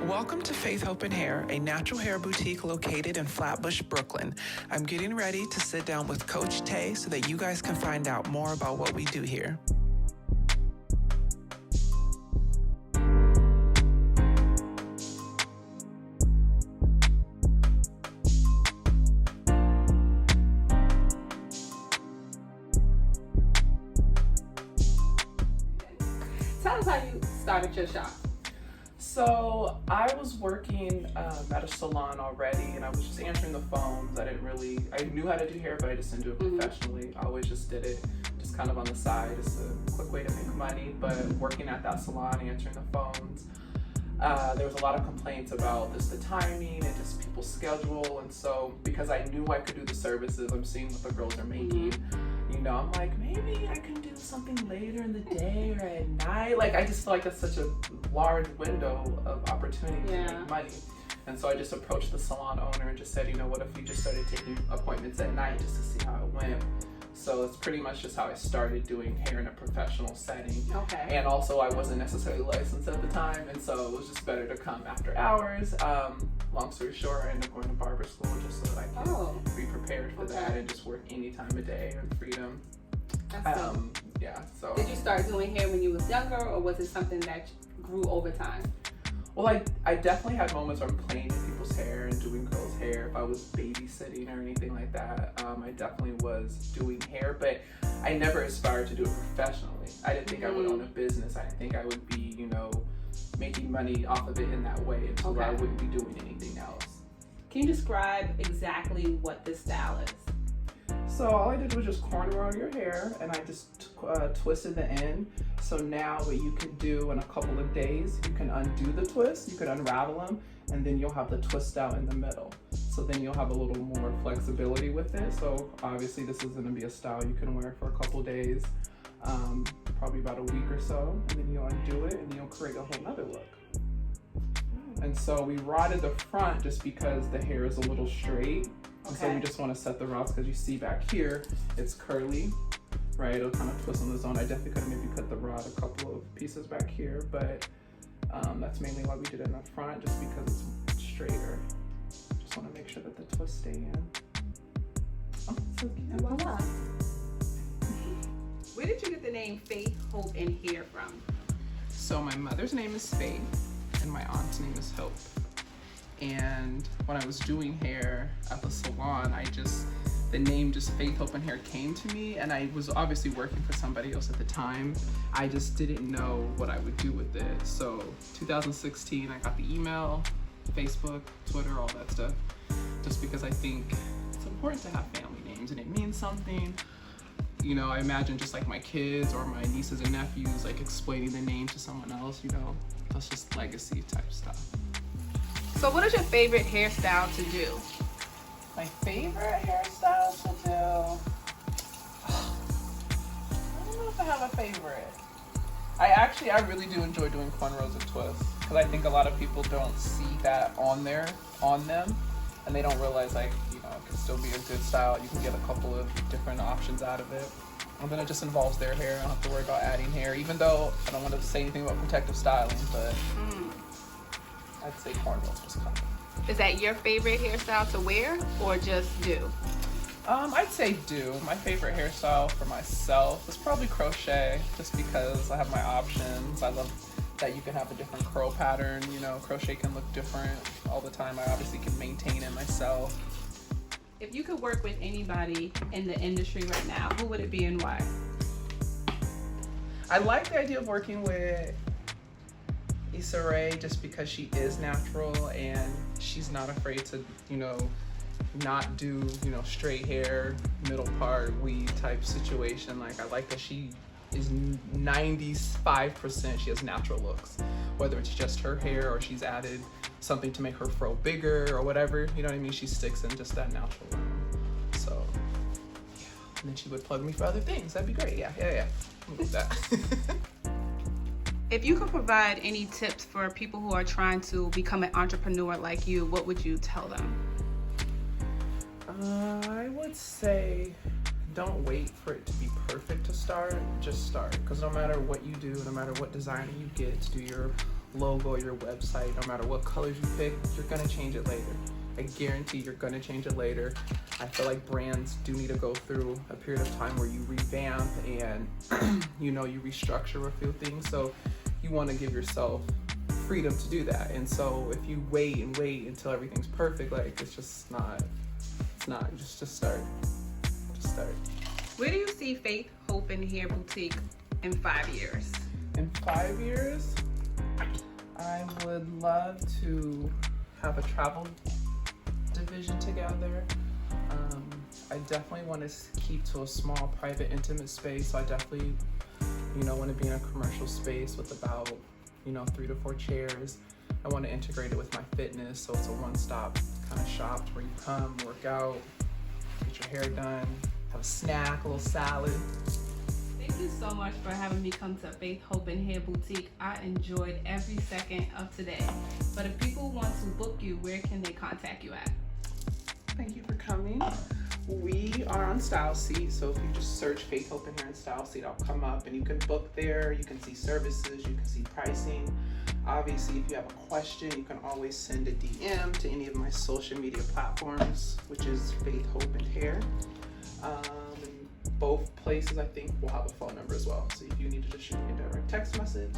Welcome to Faith, Hope, and Hair, a natural hair boutique located in Flatbush, Brooklyn. I'm getting ready to sit down with Coach Tay so that you guys can find out more about what we do here. Tell us how you started your shop. So I was working at a salon already, and I was just answering the phones. I knew how to do hair, but I just didn't do it professionally. I always just did it just kind of on the side. It's a quick way to make money, but working at that salon, answering the phones, there was a lot of complaints about just the timing and just people's schedule. And so because I knew I could do the services, I'm seeing what the girls are making. You know, I'm like, maybe I can do something later in the day or at night. Like, I just feel like it's such a large window of opportunity to make money. And so I just approached the salon owner and just said, you know, what if we just started taking appointments at night just to see how it went? So it's pretty much just how I started doing hair in a professional setting. Okay. And also I wasn't necessarily licensed at the time, and so it was just better to come after hours. Long story short, I ended up going to barber school just so that I could be prepared for that and just work any time of day and freedom. Yeah, so. Did you start doing hair when you was younger, or was it something that grew over time? Well, I definitely had moments where I'm playing in people's hair and doing girls' hair. If I was babysitting or anything like that, I definitely was doing hair, but I never aspired to do it professionally. I didn't think I would own a business. I didn't think I would be, you know, making money off of it in that way until where I wouldn't be doing anything else. Can you describe exactly what this style is? So all I did was just cornrow your hair, and I just twisted the end. So now what you can do in a couple of days, you can undo the twist, you can unravel them, and then you'll have the twist out in the middle. So then you'll have a little more flexibility with it. So obviously this is gonna be a style you can wear for a couple days, probably about a week or so, and then you'll undo it and you'll create a whole nother look. And so we rodded the front just because the hair is a little straight. So we just want to set the rods because you see back here, it's curly, right? It'll kind of twist on the zone. I definitely could have maybe cut the rod a couple of pieces back here, but that's mainly why we did it in the front, just because it's straighter. Just want to make sure that the twists stay in. Oh, so cute. Voila. Where did you get the name Faith, Hope, and Hair from? So my mother's name is Faith, and my aunt's name is Hope. And when I was doing hair at the salon, the name just Faith, Hope, and Hair came to me, and I was obviously working for somebody else at the time. I just didn't know what I would do with it. So 2016, I got the email, Facebook, Twitter, all that stuff, just because I think it's important to have family names and it means something. You know, I imagine just like my kids or my nieces and nephews, like explaining the name to someone else, you know, that's just legacy type stuff. So what is your favorite hairstyle to do? My favorite hairstyle to do? I don't know if I have a favorite. I really do enjoy doing cornrows and twists, because I think a lot of people don't see that on them, and they don't realize, like, you know, it can still be a good style. You can get a couple of different options out of it. And then it just involves their hair. I don't have to worry about adding hair, even though I don't want to say anything about protective styling, but I'd say cornrows was coming. Is that your favorite hairstyle to wear, or just do? I'd say do. My favorite hairstyle for myself is probably crochet, just because I have my options. I love that you can have a different curl pattern. You know, crochet can look different all the time. I obviously can maintain it myself. If you could work with anybody in the industry right now, who would it be and why? I like the idea of working with Issa Rae, just because she is natural and she's not afraid to, you know, not do, you know, straight hair, middle part, weave type situation. Like, I like that she is 95% she has natural looks, whether it's just her hair or she's added something to make her fro bigger or whatever, you know what I mean? She sticks in just that natural realm. So yeah, and then she would plug me for other things. That'd be great. Yeah. I'm with that. If you could provide any tips for people who are trying to become an entrepreneur like you, what would you tell them? I would say don't wait for it to be perfect to start, just start. Because no matter what you do, no matter what designer you get to do your logo, your website, no matter what colors you pick, you're gonna change it later. I guarantee you're gonna change it later. I feel like brands do need to go through a period of time where you revamp and you restructure a few things. So you wanna give yourself freedom to do that. And so if you wait until everything's perfect, like it's just not, just start. Just start. Where do you see Faith, Hope, and Hair Boutique in 5 years? In 5 years, I would love to have a travel division together. I definitely want to keep to a small, private, intimate space. So I definitely, want to be in a commercial space with about, 3 to 4 chairs. I want to integrate it with my fitness, so it's a one-stop kind of shop where you come, work out, get your hair done, have a snack, a little salad. Thank you so much for having me come to Faith, Hope, and Hair Boutique. I enjoyed every second of today. But if people want to book you, where can they contact you at? Thank you for coming. We are on Style Seat, so if you just search Faith, Hope, and Hair and Style Seat, I'll come up and you can book there. You can see services, you can see pricing. Obviously, if you have a question, you can always send a DM to any of my social media platforms, which is Faith, Hope, and Hair. Both places, I think, will have a phone number as well. So if you need to just shoot me a direct text message,